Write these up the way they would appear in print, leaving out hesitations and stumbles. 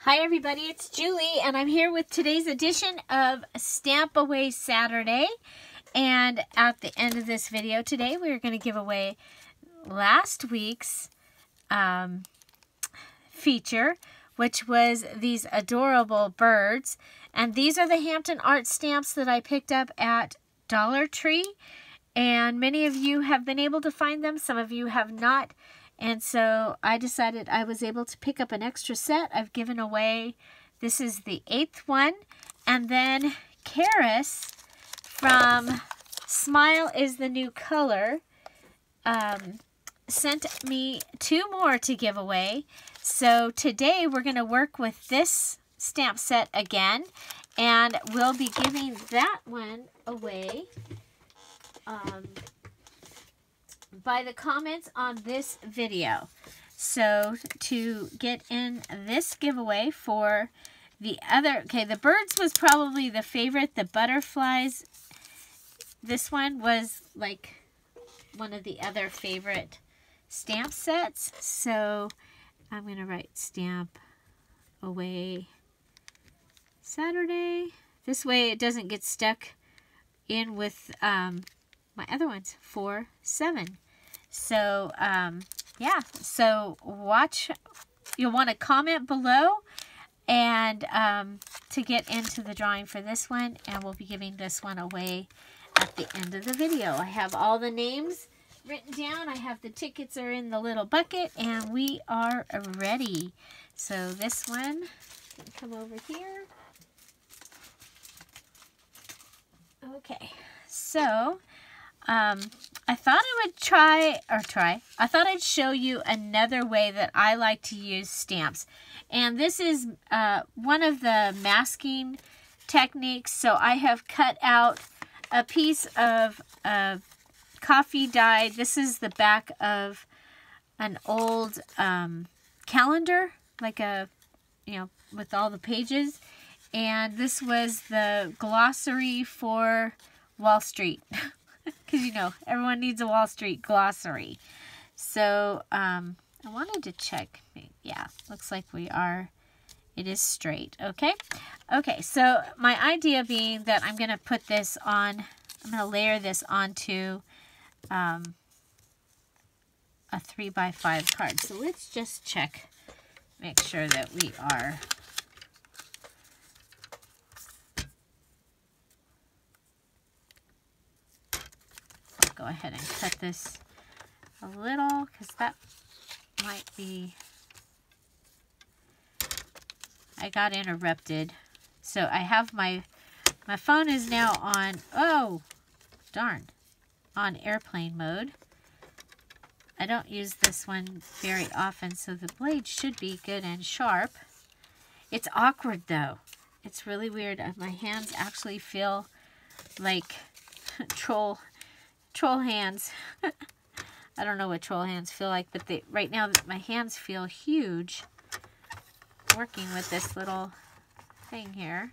Hi everybody, it's Julie and I'm here with today's edition of Stampaway Saturday. And at the end of this video today, we're going to give away last week's feature, which was these adorable birds. And these are the Hampton Arts stamps that I picked up at Dollar Tree. And many of you have been able to find them, some of you have not. And so I decided I was able to pick up an extra set. I've given away, this is the 8th one. And then Charis from Smile is the New Color sent me 2 more to give away. So today we're going to work with this stamp set again. And we'll be giving that one away by the comments on this video. So to get in this giveaway for the other, okay, the birds was probably the favorite. The butterflies, this one was like one of the other favorite stamp sets. So I'm going to write Stampaway Saturday. This way it doesn't get stuck in with my other ones, 4, 7. So, yeah, so watch, you'll want to comment below and to get into the drawing for this one, and we'll be giving this one away at the end of the video. I have all the names written down. I have the tickets are in the little bucket, and we are ready. So this one can come over here. Okay, so I thought I would I thought I'd show you another way that I like to use stamps. And this is one of the masking techniques. So I have cut out a piece of coffee dyed. This is the back of an old calendar, like a, with all the pages. And this was the glossary for Wall Street. Because, everyone needs a Wall Street glossary. So, I wanted to check. Yeah, looks like it is straight. Okay. Okay, so my idea being that I'm going to put this on, I'm going to layer this onto a 3x5 card. So let's just check, make sure that we are. Go ahead and cut this a little because that might be, I got interrupted. So I have my phone is now on, oh darn, on airplane mode. I don't use this one very often, so the blade should be good and sharp. It's awkward though. It's really weird. My hands actually feel like troll hands. I don't know what troll hands feel like, but right now my hands feel huge working with this little thing here.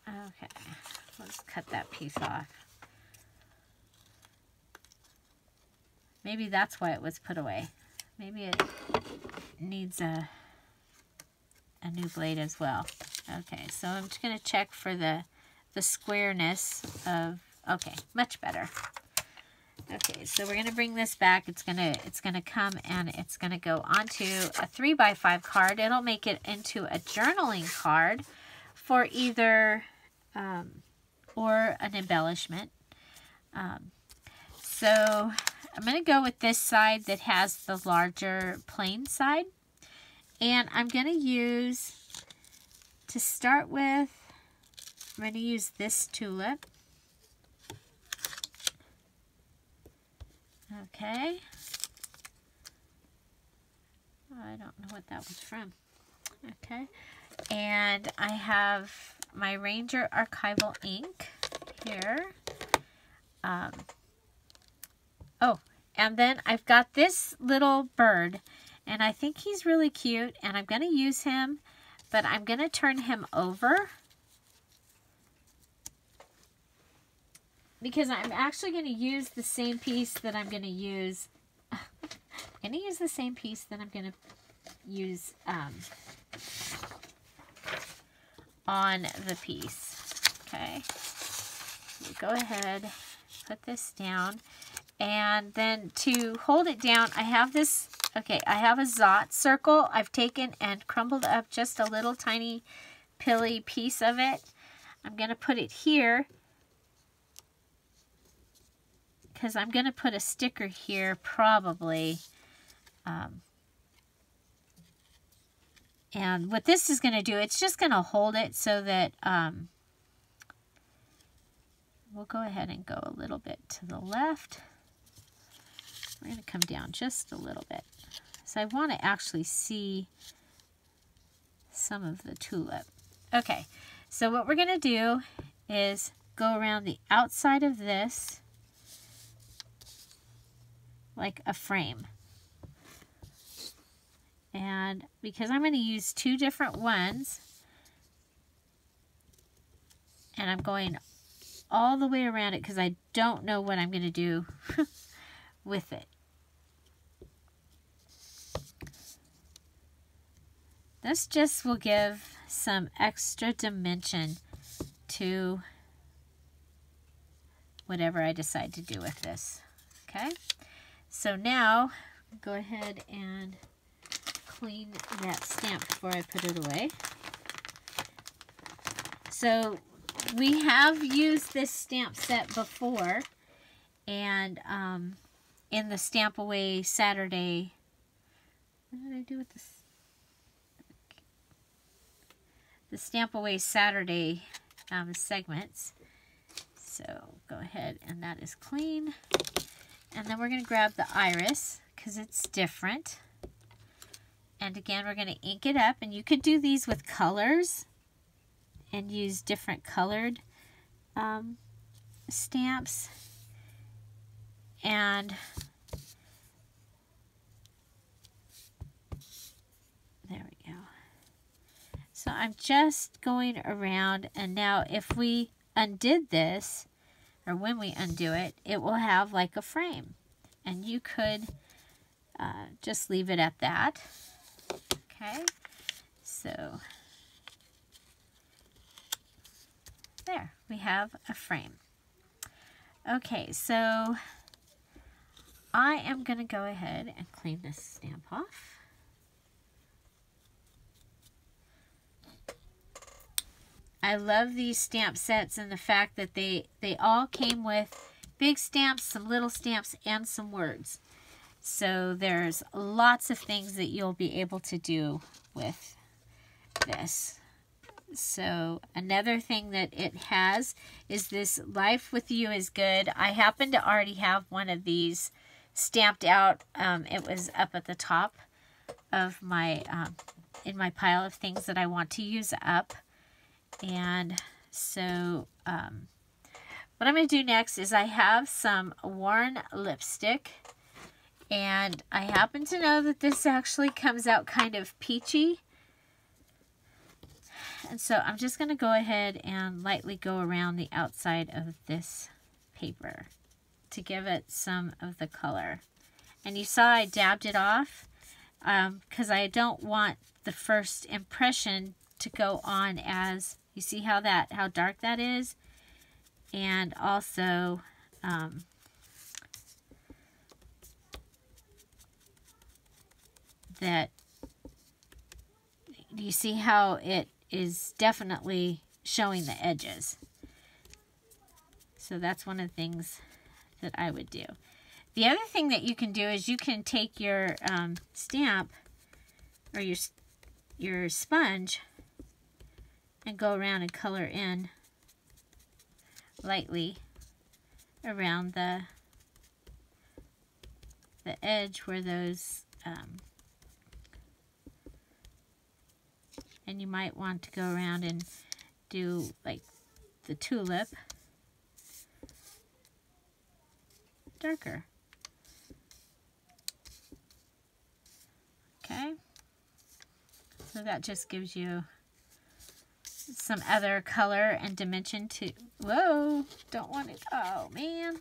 Okay, let's cut that piece off. Maybe that's why it was put away. Maybe it needs a new blade as well. Okay, so I'm just going to check for the squareness of, okay, much better. Okay, so we're gonna bring this back. It's gonna come and it's gonna go onto a 3x5 card. It'll make it into a journaling card for either or an embellishment. So I'm gonna go with this side that has the larger plain side, and I'm gonna use, to start with, I'm going to use this tulip. Okay. I don't know what that was from. Okay. And I have my Ranger Archival ink here. Oh, and then I've got this little bird. And I think he's really cute. And I'm going to use him. But I'm going to turn him over, because I'm actually going to use the same piece that I'm going to use. I'm going to use the same piece that I'm going to use on the piece. Okay, so go ahead, put this down, and then to hold it down, I have this, okay, I have a Zot circle I've taken and crumbled up just a little tiny pilly piece of it. I'm going to put it here because I'm going to put a sticker here probably. And what this is going to do, it's just going to hold it so that we'll go ahead and go a little bit to the left. We're going to come down just a little bit. So I want to actually see some of the tulip. Okay, so what we're going to do is go around the outside of this like a frame. And because I'm going to use two different ones, and I'm going all the way around it because I don't know what I'm going to do with it. This just will give some extra dimension to whatever I decide to do with this. Okay, so now go ahead and clean that stamp before I put it away. So we have used this stamp set before, and in the Stampaway Saturday, what did I do with this? The Stampaway Saturday segments. So go ahead, and that is clean. And then we're going to grab the iris because it's different. And again, we're going to ink it up, and you could do these with colors and use different colored stamps. And there we go. So I'm just going around, and now if we undid this, or when we undo it, it will have like a frame. And you could just leave it at that. Okay, so there, we have a frame. Okay, so I am going to go ahead and clean this stamp off. I love these stamp sets and the fact that they all came with big stamps, some little stamps, and some words. So there's lots of things that you'll be able to do with this. So another thing that it has is this Life With You Is Good. I happen to already have one of these stamped out. It was up at the top of my, in my pile of things that I want to use up. And so what I'm going to do next is I have some worn lipstick. And I happen to know that this actually comes out kind of peachy. And so I'm just going to go ahead and lightly go around the outside of this paper to give it some of the color. And you saw I dabbed it off because I don't want the first impression to go on as, you see how dark that is? And also that you see how it is definitely showing the edges. So that's one of the things that I would do. The other thing that you can do is you can take your stamp or your sponge and go around and color in lightly around the edge where those and you might want to go around and do like the tulip darker. Okay, so that just gives you some other color and dimension to, whoa, don't want it, oh man,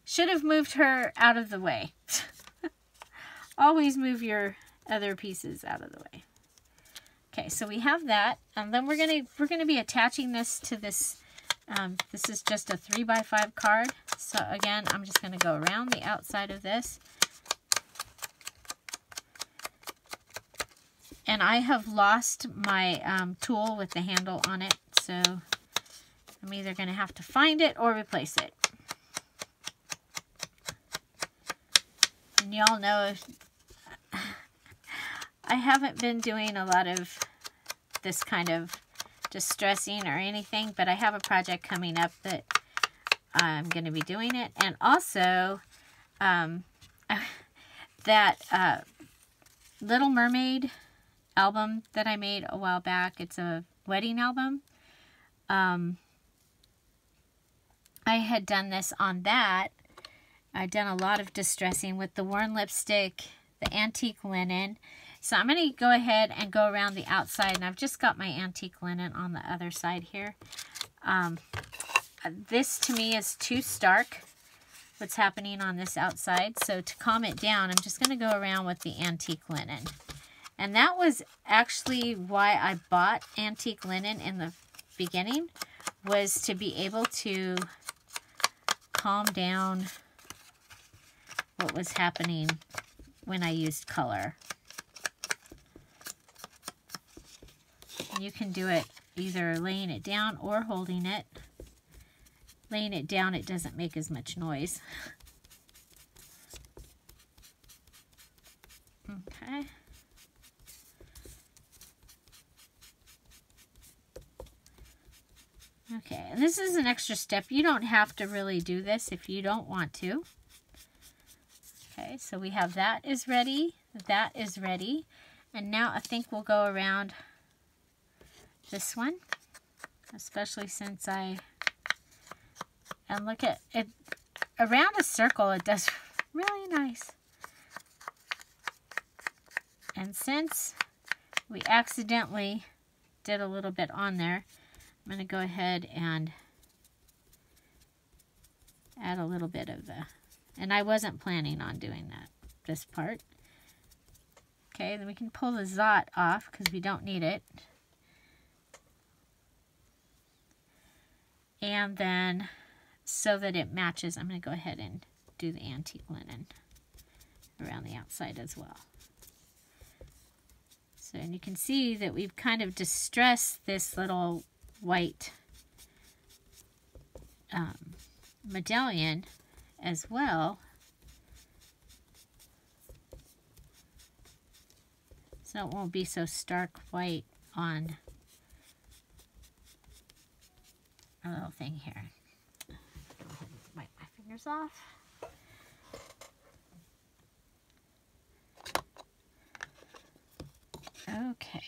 should have moved her out of the way. Always move your other pieces out of the way. Okay, so we have that, and then we're gonna be attaching this to this. This is just a 3x5 card. So again, I'm just gonna go around the outside of this, and I have lost my tool with the handle on it, so I'm either gonna have to find it or replace it. And y'all know I haven't been doing a lot of this kind of distressing or anything, but I have a project coming up that I'm going to be doing it. And also, that Little Mermaid album that I made a while back, it's a wedding album. I had done this on that. I'd done a lot of distressing with the worn lipstick, the antique linen. So I'm going to go ahead and go around the outside, and I've just got my antique linen on the other side here. This to me is too stark, what's happening on this outside. So to calm it down, I'm just going to go around with the antique linen. And that was actually why I bought antique linen in the beginning, was to be able to calm down what was happening when I used color. You can do it either laying it down or holding it. Laying it down, it doesn't make as much noise. Okay. Okay, and this is an extra step. You don't have to really do this if you don't want to. Okay, so we have that is ready. That is ready. And now I think we'll go around this one, especially since and look at it, around a circle it does really nice. And since we accidentally did a little bit on there, I'm going to go ahead and add a little bit of and I wasn't planning on doing this part. Okay, then we can pull the zot off because we don't need it. And then, so that it matches, I'm going to go ahead and do the antique linen around the outside as well. So, and you can see that we've kind of distressed this little white medallion as well. So it won't be so stark white on a little thing here. Go ahead and wipe my fingers off. Okay.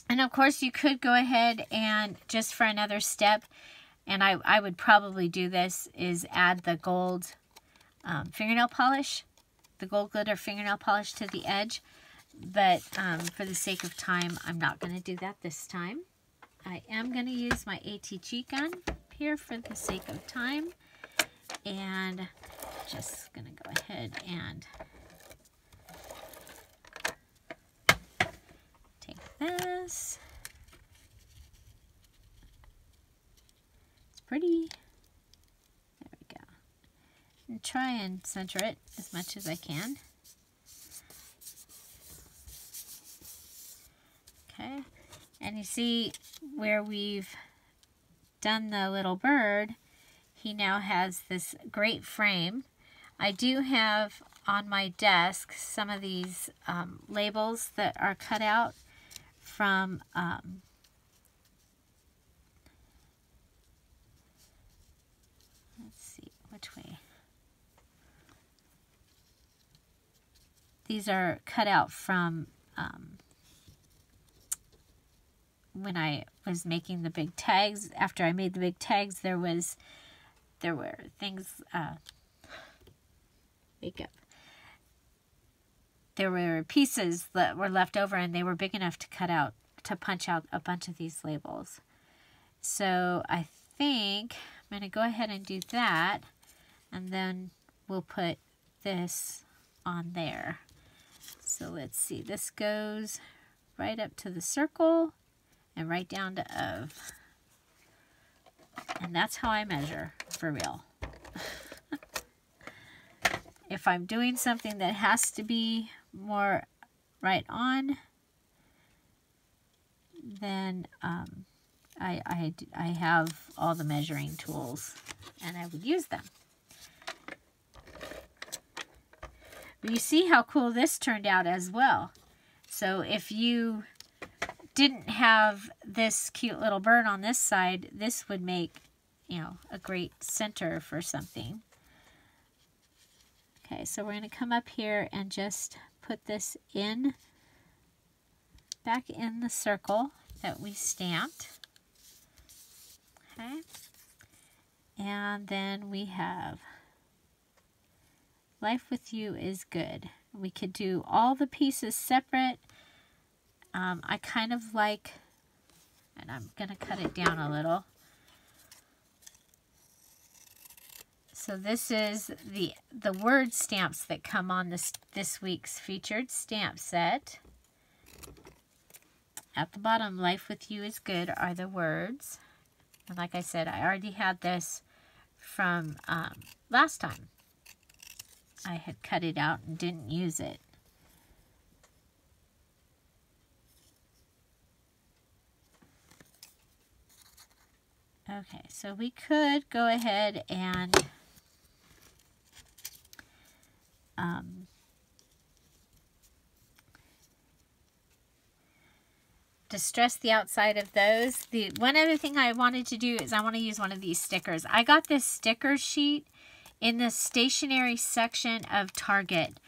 And of course you could go ahead and just for another step, and I would probably do this, is add the gold fingernail polish, the gold glitter fingernail polish to the edge. But for the sake of time, I'm not going to do that this time. I am going to use my ATG gun here for the sake of time. And just going to go ahead and take this. It's pretty. There we go. And try and center it as much as I can. Okay, and you see where we've done the little bird, he now has this great frame. I do have on my desk some of these labels that are cut out from let's see, which way? These are cut out from when I was making the big tags. After I made the big tags, there were things, makeup. There were pieces that were left over, and they were big enough to cut out, to punch out a bunch of these labels. So I think I'm going to go ahead and do that, and then we'll put this on there. So let's see, this goes right up to the circle and right down to of. And that's how I measure, for real. If I'm doing something that has to be more right on, then I have all the measuring tools, and I would use them. But you see how cool this turned out as well. So if you didn't have this cute little bird on this side, this would make, you know, a great center for something. Okay, so we're going to come up here and just put this in, back in the circle that we stamped. Okay, and then we have Life with You is Good. We could do all the pieces separate. I kind of like, and I'm going to cut it down a little. So this is the word stamps that come on this week's featured stamp set. At the bottom, Life with You is Good are the words. And like I said, I already had this from last time. I had cut it out and didn't use it. Okay, so we could go ahead and distress the outside of those. The one other thing I wanted to do is I want to use one of these stickers. I got this sticker sheet in the stationery section of Target,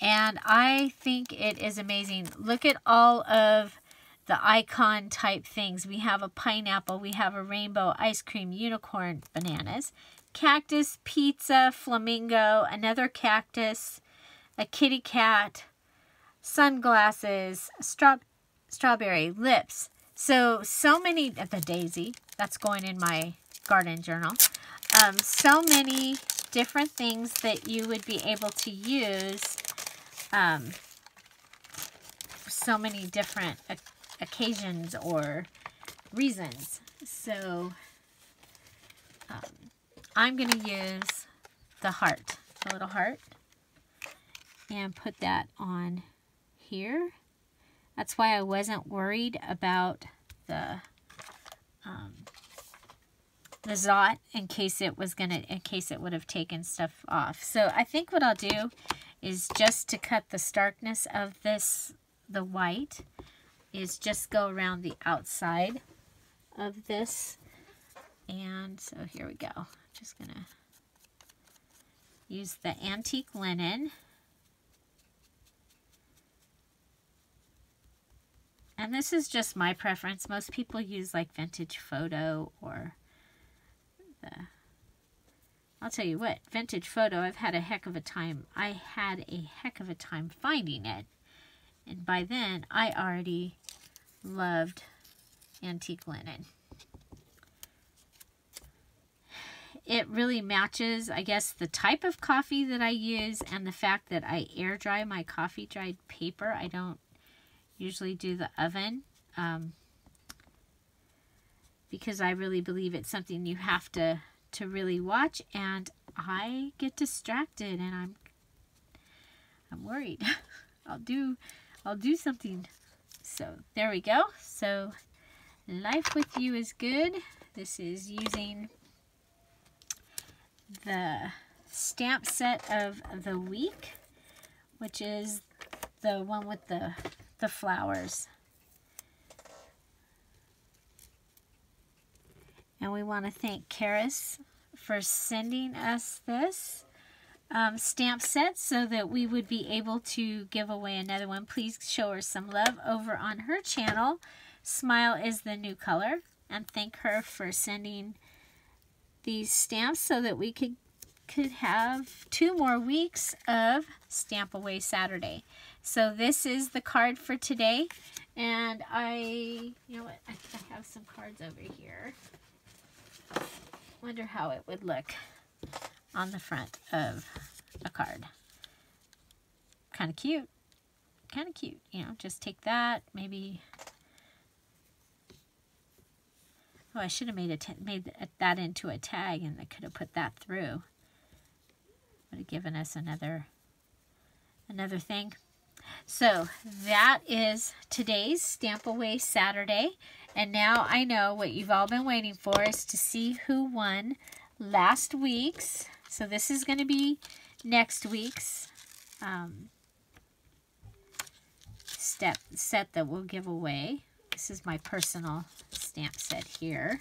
and I think it is amazing. Look at all of the icon type things. We have a pineapple, we have a rainbow, ice cream, unicorn, bananas, cactus, pizza, flamingo, another cactus, a kitty cat, sunglasses, strawberry, lips. So many, the daisy, that's going in my garden journal. So many different things that you would be able to use. So many different occasions or reasons. So I'm going to use the heart, the little heart, and put that on here. That's why I wasn't worried about the Zot in case it would have taken stuff off. So I think what I'll do is just to cut the starkness of this, the white, is just go around the outside of this. And so here we go. Just gonna use the antique linen. And this is just my preference. Most people use like vintage photo or I'll tell you what, vintage photo, I've had a heck of a time. I had a heck of a time finding it. And by then, I already loved antique linen. It really matches, I guess, the type of coffee that I use and the fact that I air dry my coffee dried paper. I don't usually do the oven because I really believe it's something you have to really watch, and I get distracted and I'm worried. I'll do something. So there we go. So Life with You is Good. This is using the stamp set of the week, which is the one with the flowers. And we want to thank Charis for sending us this stamp set so that we would be able to give away another one. Please show her some love over on her channel. Smile is the New Color. And thank her for sending these stamps so that we could have 2 more weeks of Stampaway Saturday. So this is the card for today. And you know what, I think I have some cards over here. Wonder how it would look on the front of a card. Kind of cute. kind of cute. You know, just take that, maybe. Oh, I should have made that into a tag, and I could have put that through. Would have given us another thing. So that is today's Stampaway Saturday. And now I know what you've all been waiting for is to see who won last week's. So this is going to be next week's set that we'll give away. This is my personal stamp set here.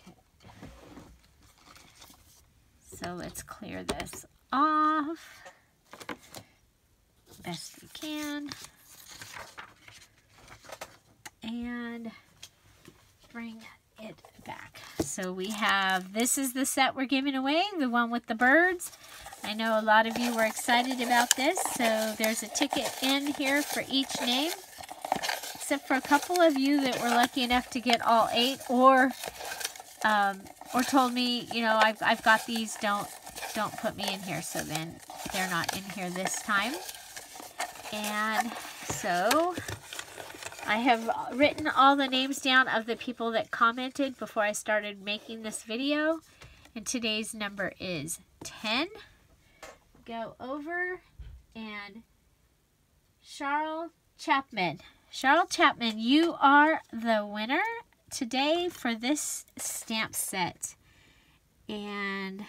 Okay. So let's clear this off best we can. And bring it back. So we have, this is the set we're giving away, the one with the birds. I know a lot of you were excited about this, so there's a ticket in here for each name, except for a couple of you that were lucky enough to get all 8, or told me, you know, I've got these, don't put me in here, so then they're not in here this time. And so I have written all the names down of the people that commented before I started making this video, and today's number is 10. Go over, and Charles Chapman. Charles Chapman, you are the winner today for this stamp set. And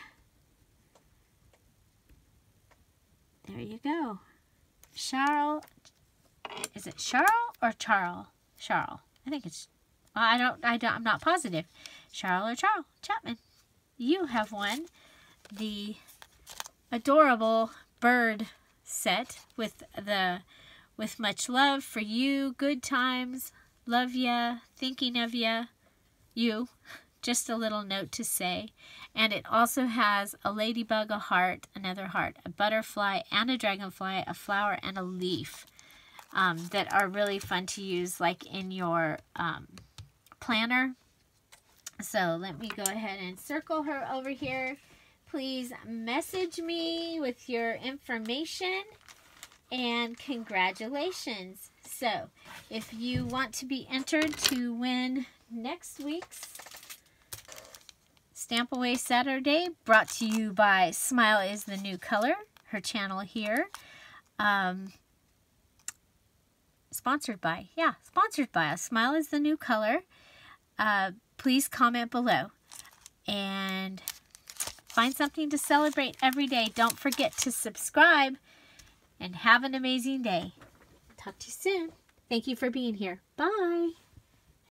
there you go. Charles, is it Charles or Charles? Charles. I think it's, I'm not positive. Charles or Charles Chapman. You have won the adorable bird set with much love for you, good times, love ya, thinking of ya, you, just a little note to say. And it also has a ladybug, a heart, another heart, a butterfly and a dragonfly, a flower and a leaf that are really fun to use like in your planner. So let me go ahead and circle her over here. Please message me with your information, and congratulations. So if you want to be entered to win next week's Stampaway Saturday, brought to you by Smile is the New Color, her channel here. Sponsored by Smile is the New Color. Please comment below and find something to celebrate every day. Don't forget to subscribe, and have an amazing day. Talk to you soon. Thank you for being here. Bye.